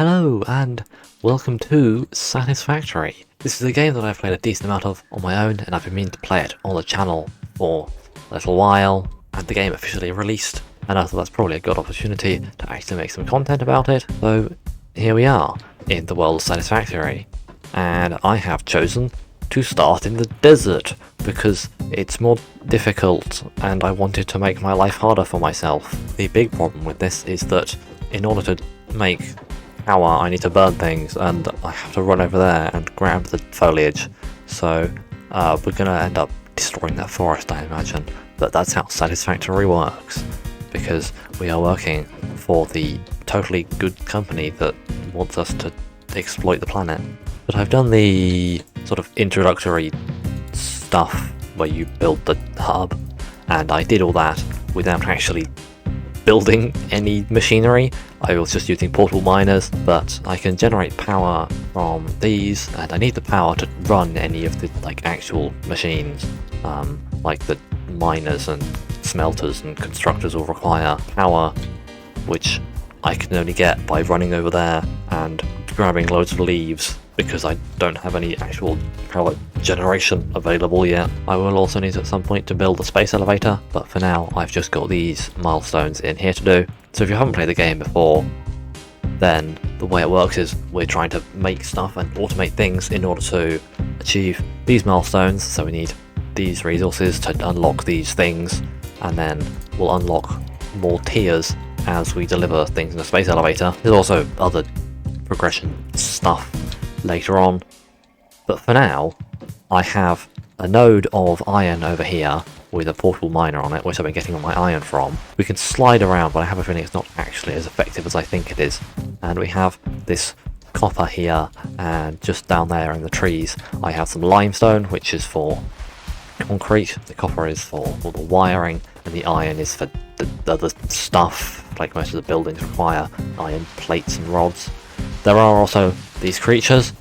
Hello and welcome to Satisfactory. This is a game that I've played a decent amount of on my own, and I've been meaning to play it on the channel for a little while, and the game officially released, and I thought that's probably a good opportunity to actually make some content about it. So here we are in the world of Satisfactory, and I have chosen to start in the desert because it's more difficult and I wanted to make my life harder for myself. The big problem with this is that in order to make power I need to burn things, and I have to run over there and grab the foliage, so we're gonna end up destroying that forest, I imagine. But that's how Satisfactory works, because we are working for the totally good company that wants us to exploit the planet. But I've done the sort of introductory stuff where you build the hub, and I did all that without actually building any machinery. I was just using portable miners, but I can generate power from these, and I need the power to run any of the actual machines. Like the miners and smelters and constructors will require power, which I can only get by running over there and grabbing loads of leaves, because I don't have any actual power generation available yet. I will also need at some point to build a space elevator, but for now I've just got these milestones in here to do. So if you haven't played the game before, then the way it works is we're trying to make stuff and automate things in order to achieve these milestones. So we need these resources to unlock these things, and then we'll unlock more tiers as we deliver things in the space elevator. There's also other progression stuff later on, but for now I have a node of iron over here with a portable miner on it, which I've been getting all my iron from. We can slide around, but I have a feeling it's not actually as effective as I think it is. And we have this copper here, and just down there in the trees I have some limestone, which is for concrete, the copper is for all the wiring, and the iron is for the other stuff, like most of the buildings require iron plates and rods. There are also these creatures.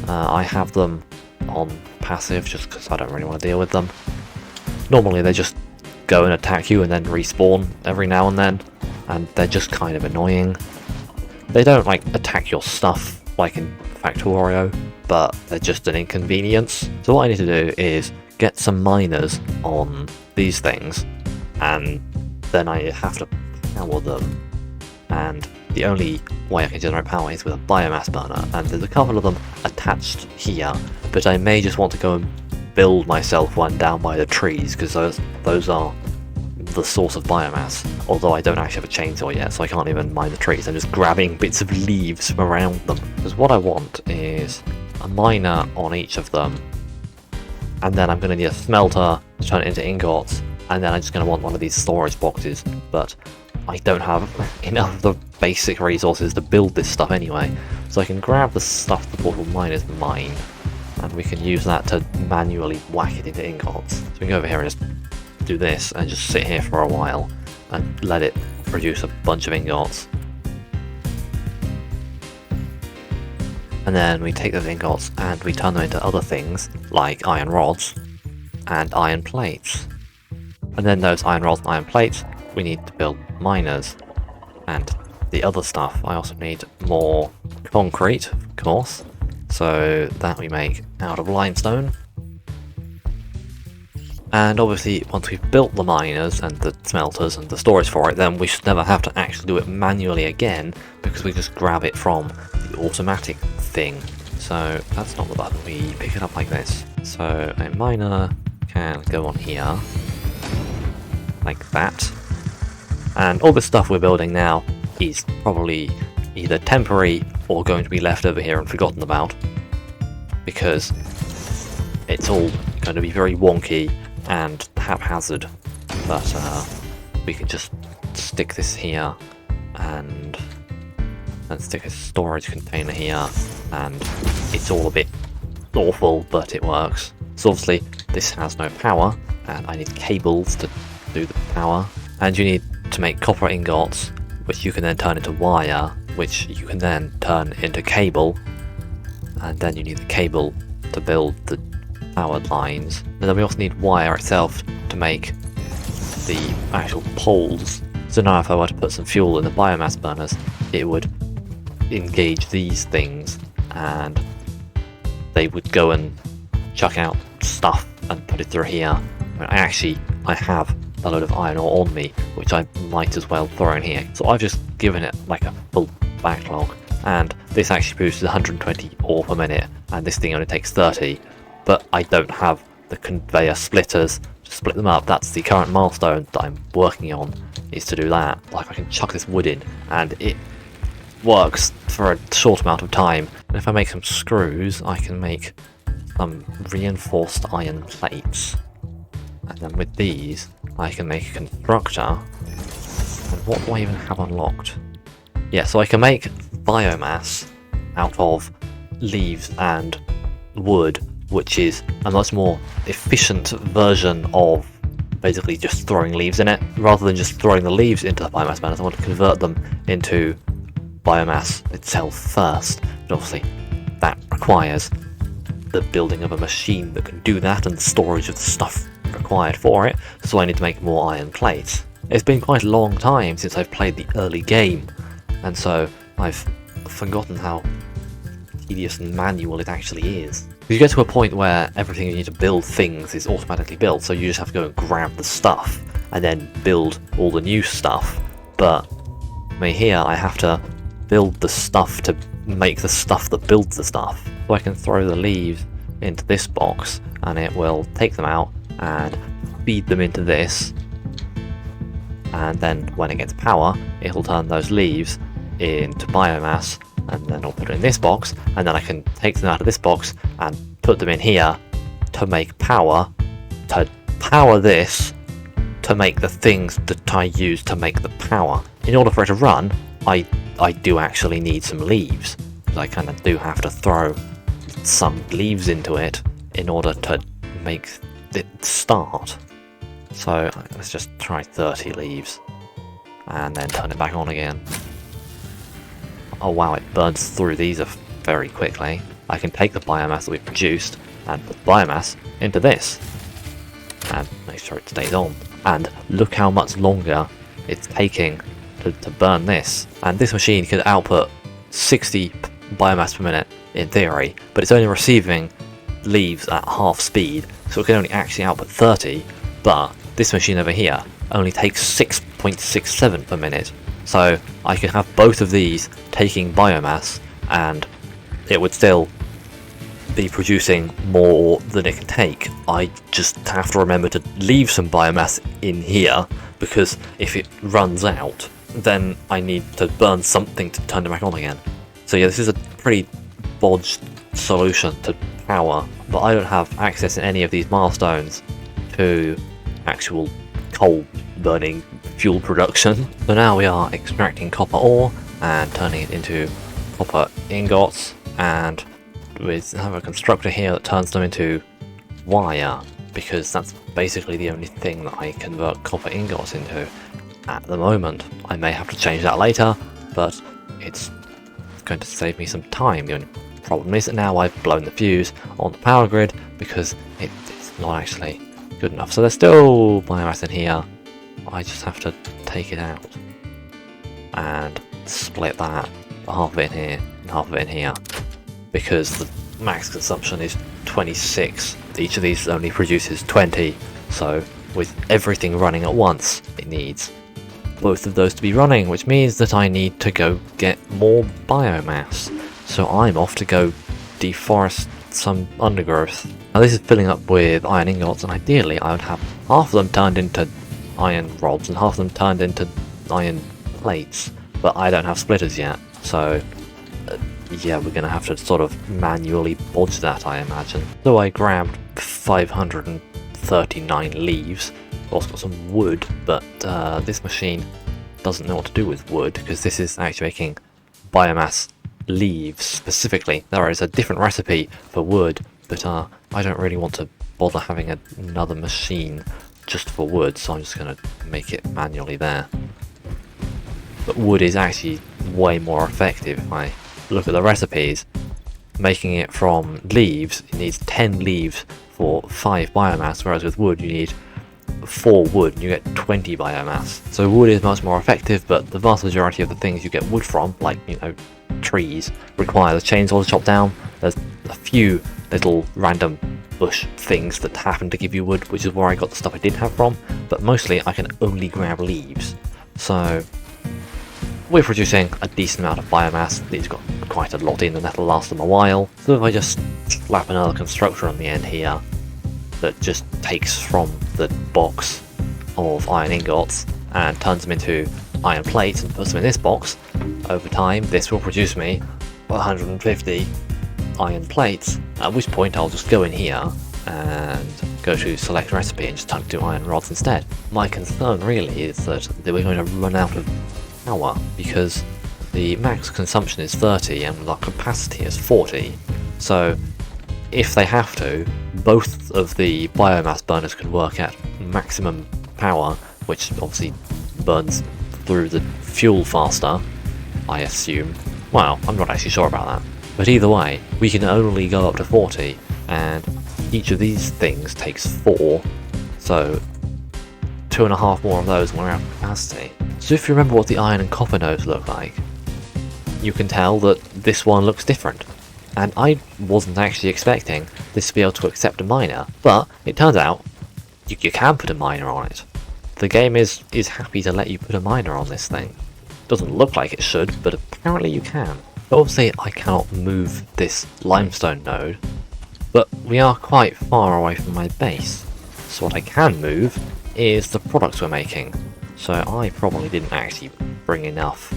I have them on passive just because I don't really want to deal with them. Normally they just go and attack you and then respawn every now and then, and they're just kind of annoying. They don't attack your stuff like in Factorio, but they're just an inconvenience. So what I need to do is get some miners on these things, and then I have to power them, and the only way I can generate power is with a biomass burner, and there's a couple of them attached here, but I may just want to go and build myself one down by the trees, because those are the source of biomass, although I don't actually have a chainsaw yet, so I can't even mine the trees. I'm just grabbing bits of leaves from around them, because what I want is a miner on each of them, and then I'm going to need a smelter to turn it into ingots, and then I'm just going to want one of these storage boxes, but I don't have enough of the basic resources to build this stuff anyway, so I can grab the stuff the portable miners mine, and we can use that to manually whack it into ingots. So we can go over here and just do this, and just sit here for a while, and let it produce a bunch of ingots. And then we take those ingots and we turn them into other things, like iron rods and iron plates. And then those iron rods and iron plates, we need to build miners. And the other stuff, I also need more concrete, of course, so that we make out of limestone. And obviously once we've built the miners and the smelters and the storage for it, then we should never have to actually do it manually again, because we just grab it from the automatic thing. So that's not the button, we pick it up like this. So a miner can go on here, like that. And all this stuff we're building now is probably either temporary or going to be left over here and forgotten about, because it's all going to be very wonky and haphazard. But we can just stick this here and stick a storage container here, and it's all a bit awful, but it works. So obviously this has no power, and I need cables to do the power, and you need to make copper ingots, which you can then turn into wire, which you can then turn into cable, and then you need the cable to build the power lines. And then we also need wire itself to make the actual poles. So now if I were to put some fuel in the biomass burners, it would engage these things, and they would go and chuck out stuff and put it through here. I have a load of iron ore on me, which I might as well throw in here. So I've just given it like a full backlog, and this actually produces 120 ore per minute, and this thing only takes 30, but I don't have the conveyor splitters to split them up. That's the current milestone that I'm working on, is to do that. Like, I can chuck this wood in, and it works for a short amount of time. And if I make some screws, I can make some reinforced iron plates. And then with these, I can make a constructor. And what do I even have unlocked? Yeah, so I can make biomass out of leaves and wood, which is a much more efficient version of basically just throwing leaves in it. Rather than just throwing the leaves into the biomass burners, I want to convert them into biomass itself first. But obviously, that requires the building of a machine that can do that and the storage of the stuff required for it, so I need to make more iron plates. It's been quite a long time since I've played the early game, and so I've forgotten how tedious and manual it actually is. You get to a point where everything you need to build things is automatically built, so you just have to go and grab the stuff and then build all the new stuff. But here I have to build the stuff to make the stuff that builds the stuff. So I can throw the leaves into this box and it will take them out and feed them into this, and then when it gets power, it'll turn those leaves into biomass, and then I'll put it in this box, and then I can take them out of this box and put them in here to make power, to power this, to make the things that I use to make the power. In order for it to run, I do actually need some leaves, because I kind of do have to throw some leaves into it in order to make it start. So let's just try 30 leaves and then turn it back on again. Oh wow, it burns through these very quickly. I can take the biomass that we've produced and put the biomass into this and make sure it stays on. And look how much longer it's taking to burn this. And this machine could output 60 biomass per minute in theory, but it's only receiving leaves at half speed, so it can only actually output 30, but this machine over here only takes 6.67 per minute. So I could have both of these taking biomass, and it would still be producing more than it can take. I just have to remember to leave some biomass in here, because if it runs out, then I need to burn something to turn it back on again. So yeah, this is a pretty bodged solution to power, but I don't have access in any of these milestones to actual coal burning fuel production. So now we are extracting copper ore and turning it into copper ingots, and we have a constructor here that turns them into wire, because that's basically the only thing that I convert copper ingots into at the moment. I may have to change that later, but it's going to save me some time. The only problem is that now I've blown the fuse on the power grid because it's not actually good enough. So there's still biomass in here. I just have to take it out and split that, half of it in here and half of it in here, because the max consumption is 26. Each of these only produces 20, so with everything running at once, it needs both of those to be running, which means that I need to go get more biomass. So I'm off to go deforest some undergrowth. Now this is filling up with iron ingots, and ideally I would have half of them turned into iron rods and half of them turned into iron plates, but I don't have splitters yet, so yeah, we're going to have to sort of manually bodge that, I imagine. So I grabbed 539 leaves, also got some wood, but this machine doesn't know what to do with wood, because this is actually making biomass leaves specifically. There is a different recipe for wood, but I don't really want to bother having another machine just for wood, so I'm just going to make it manually there. But wood is actually way more effective. If I look at the recipes, making it from leaves, it needs 10 leaves for 5 biomass, whereas with wood you need 4 wood and you get 20 biomass. So wood is much more effective, but the vast majority of the things you get wood from, like, you know, trees, require the chainsaw to chop down. There's a few little random bush things that happen to give you wood, which is where I got the stuff I did have from, but mostly I can only grab leaves. So we're producing a decent amount of biomass. These got quite a lot in and that'll last them a while. So if I just slap another constructor on the end here that just takes from the box of iron ingots and turns them into iron plates and puts them in this box, over time this will produce me 150 iron plates, at which point I'll just go in here and go to select recipe and just type to iron rods instead. My concern really is that we're going to run out of power because the max consumption is 30 and the capacity is 40, so if they have to, both of the biomass burners can work at maximum power, which obviously burns through the fuel faster, I assume. Well, I'm not actually sure about that. But either way, we can only go up to 40, and each of these things takes 4, so 2.5 more of those when we're out of capacity. So if you remember what the iron and copper nodes look like, you can tell that this one looks different. And I wasn't actually expecting this to be able to accept a miner, but it turns out you can put a miner on it. The game is happy to let you put a miner on this thing. Doesn't look like it should, but apparently you can. Obviously I cannot move this limestone node, but we are quite far away from my base. So what I can move is the products we're making. So I probably didn't actually bring enough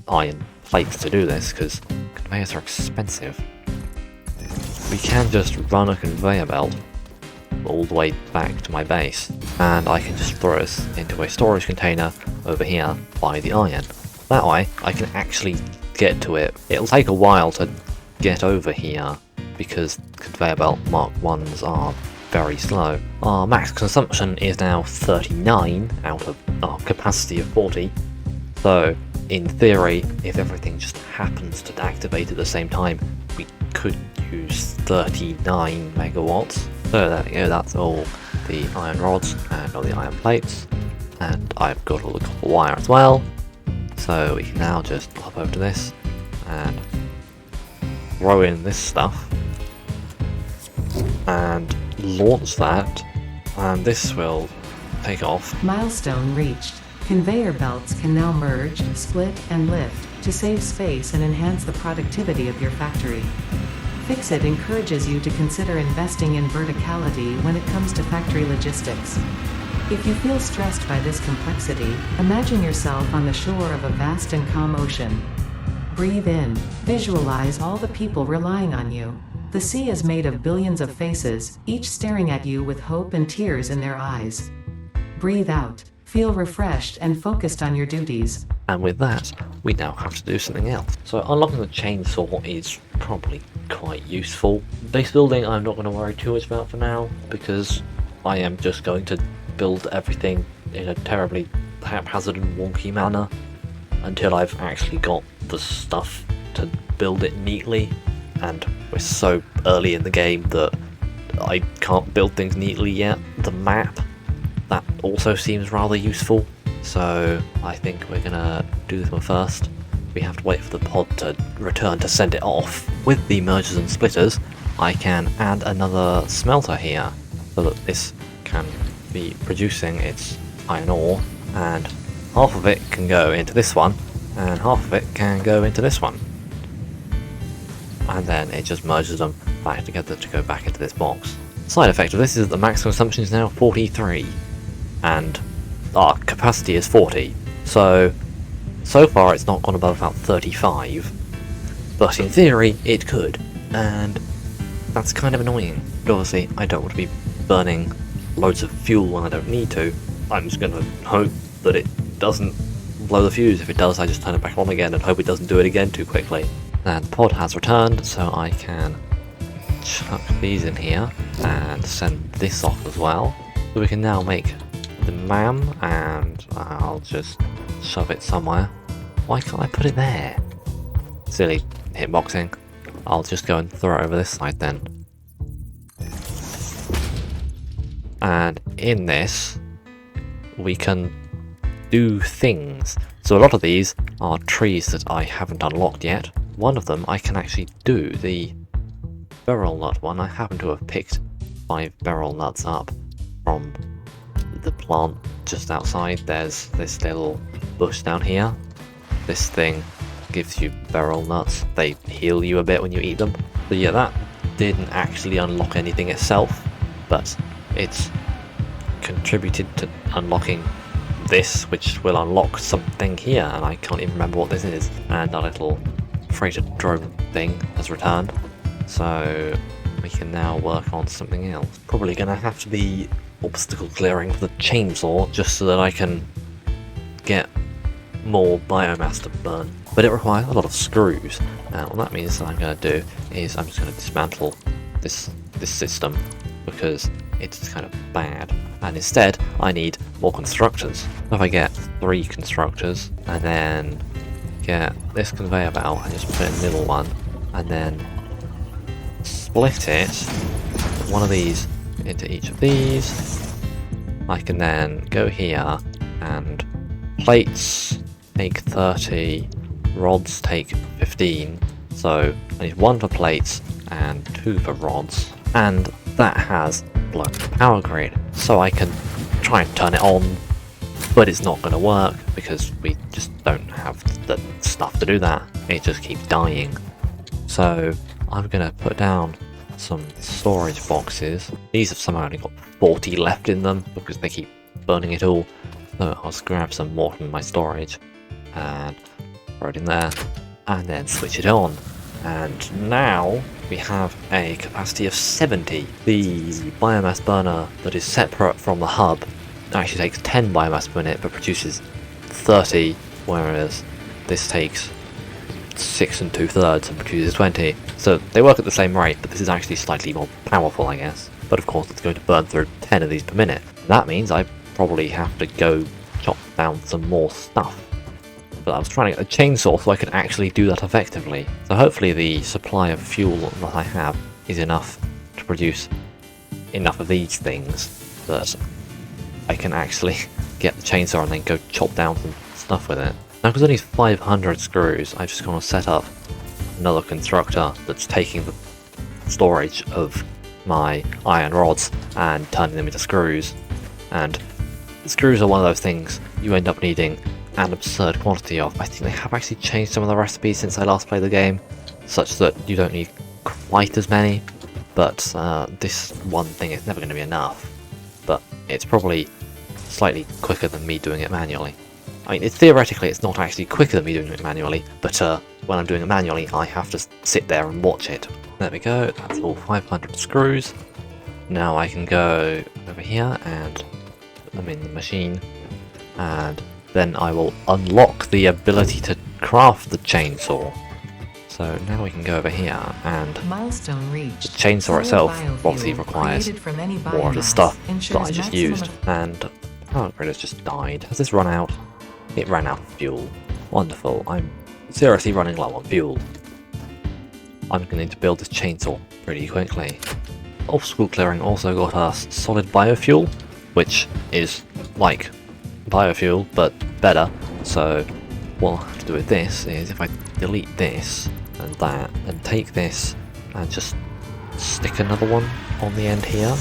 iron plates to do this, because conveyors are expensive. We can just run a conveyor belt all the way back to my base, and I can just throw us into a storage container over here by the iron. That way I can actually get to it. It'll take a while to get over here because conveyor belt Mark 1s are very slow. Our max consumption is now 39 out of our capacity of 40, so in theory, if everything just happens to activate at the same time, we could use 39 megawatts. So there we go, that's all the iron rods and all the iron plates, and I've got all the copper wire as well. So we can now just hop over to this and throw in this stuff and launch that, and this will take off. Milestone reached. Conveyor belts can now merge, split, and lift to save space and enhance the productivity of your factory. Fixit encourages you to consider investing in verticality when it comes to factory logistics. If you feel stressed by this complexity, imagine yourself on the shore of a vast and calm ocean. Breathe in. Visualize all the people relying on you. The sea is made of billions of faces, each staring at you with hope and tears in their eyes. Breathe out. Feel refreshed and focused on your duties. And with that, we now have to do something else. So unlocking the chainsaw is probably quite useful. Base building I'm not going to worry too much about for now, because I am just going to build everything in a terribly haphazard and wonky manner until I've actually got the stuff to build it neatly, and we're so early in the game that I can't build things neatly yet. The map, that also seems rather useful, so I think we're gonna do this one first. We have to wait for the pod to return to send it off. With the mergers and splitters, I can add another smelter here, so that this can be producing its iron ore, and half of it can go into this one, and half of it can go into this one. And then it just merges them back together to go back into this box. Side effect of this is that the max consumption is now 43, and our capacity is 40, so far it's not gone above about 35, but in theory it could, and that's kind of annoying. But obviously I don't want to be burning loads of fuel when I don't need to. I'm just going to hope that it doesn't blow the fuse. If it does, I just turn it back on again and hope it doesn't do it again too quickly. And the pod has returned, so I can chuck these in here and send this off as well. So we can now make the MAM, and I'll just shove it somewhere. Why can't I put it there? Silly hitboxing. I'll just go and throw it over this side then. And in this, we can do things. So a lot of these are trees that I haven't unlocked yet. One of them I can actually do, the beryl nut one. I happen to have picked 5 beryl nuts up from the plant just outside. There's this little bush down here. This thing gives you beryl nuts. They heal you a bit when you eat them. So yeah, that didn't actually unlock anything itself, but it's contributed to unlocking this, which will unlock something here, and I can't even remember what this is. And our little freighter drone thing has returned, so we can now work on something else. Probably gonna have to be obstacle clearing with the chainsaw, just so that I can get more biomass to burn. But it requires a lot of screws. Now what that means that I'm going to do is I'm just going to dismantle this system, because it's kind of bad, and instead I need more constructors. If I get 3 constructors and then get this conveyor belt and just put it in the middle one, and then split it, put one of these into each of these, I can then go here and plates take 30, rods take 15, so I need 1 for plates and 2 for rods, and that has blown the power grid, so I can try and turn it on, but it's not going to work because we just don't have the stuff to do that. It just keeps dying. So I'm going to put down some storage boxes. These have somehow only got 40 left in them because they keep burning it all, so I'll just grab some more from my storage and throw it in there, and then switch it on. And now we have a capacity of 70. The biomass burner that is separate from the hub actually takes 10 biomass per minute but produces 30, whereas this takes 6 2/3 and produces 20. So they work at the same rate, but this is actually slightly more powerful, I guess. But of course it's going to burn through 10 of these per minute. That means I probably have to go chop down some more stuff. But I was trying to get a chainsaw so I could actually do that effectively. So hopefully the supply of fuel that I have is enough to produce enough of these things that I can actually get the chainsaw and then go chop down some stuff with it. Now because I need 500 screws, I'm just going to set up another constructor that's taking the storage of my iron rods and turning them into screws. And the screws are one of those things you end up needing an absurd quantity of. I think they have actually changed some of the recipes since I last played the game, such that you don't need quite as many, but this one thing is never going to be enough. But it's probably slightly quicker than me doing it manually. I mean, theoretically it's not actually quicker than me doing it manually, but when I'm doing it manually I have to sit there and watch it. There we go, that's all 500 screws. Now I can go over here and put them in the machine, and then I will unlock the ability to craft the chainsaw. So now we can go over here, and Milestone reached. the chainsaw Solid itself biofuel obviously requires created from any more of the biomass stuff that ensures I just maximum used, and the power grid has just died. Has this run out? It ran out of fuel. Wonderful, I'm seriously running low on fuel. I'm going to need to build this chainsaw pretty quickly. Obstacle clearing also got us solid biofuel, which is like biofuel but better. So what I'll have to do with this is if I delete this and that and take this and just stick another one on the end here,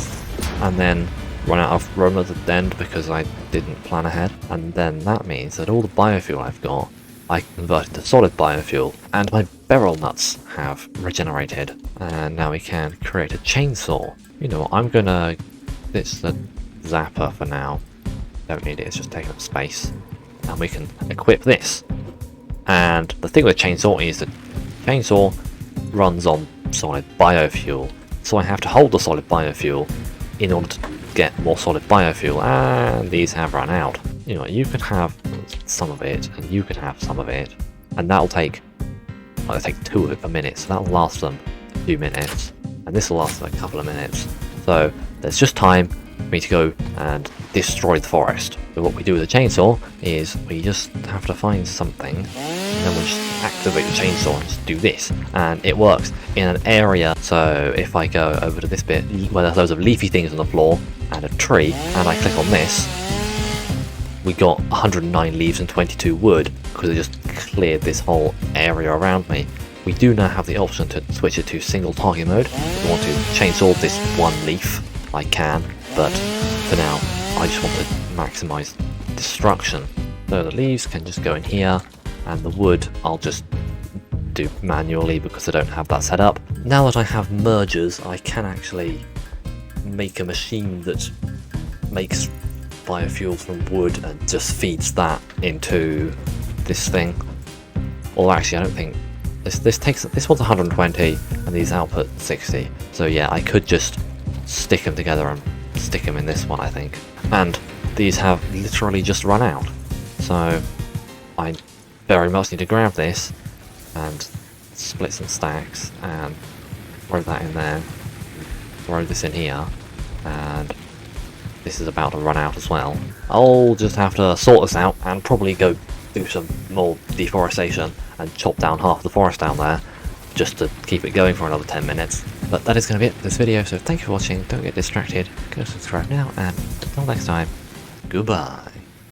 and then run out of room at the end because I didn't plan ahead, and then that means that all the biofuel I've got I can convert into solid biofuel, and my beryl nuts have regenerated, and now we can create a chainsaw. You know what, I'm gonna ditch the zapper for now. Don't need it, it's just taking up space. And we can equip this. And the thing with chainsaw is that chainsaw runs on solid biofuel, so I have to hold the solid biofuel in order to get more solid biofuel, and these have run out. You know, you could have some of it, and you could have some of it, and that'll take, well, it'll take 2 of it per minute, so that'll last them a few minutes, and this will last them a couple of minutes. So there's just time for me to go and destroy the forest. So what we do with the chainsaw is we just have to find something, and then we'll just activate the chainsaw and just do this, and it works in an area. So if I go over to this bit where there's loads of leafy things on the floor, and a tree, and I click on this, we got 109 leaves and 22 wood, because it just cleared this whole area around me. We do now have the option to switch it to single target mode. If I want to chainsaw this one leaf, I can, but for now, I just want to maximise destruction. So the leaves can just go in here, and the wood I'll just do manually because I don't have that set up. Now that I have mergers, I can actually make a machine that makes biofuel from wood and just feeds that into this thing. Or actually, I don't think this one's 120 and these output 60. So yeah, I could just stick them together and stick them in this one, I think. And these have literally just run out. So I very much need to grab this and split some stacks and throw that in there, throw this in here, and this is about to run out as well. I'll just have to sort this out and probably go do some more deforestation and chop down half the forest down there just to keep it going for another 10 minutes. But that is going to be it for this video, so thank you for watching, don't get distracted, go subscribe now, and until next time, goodbye.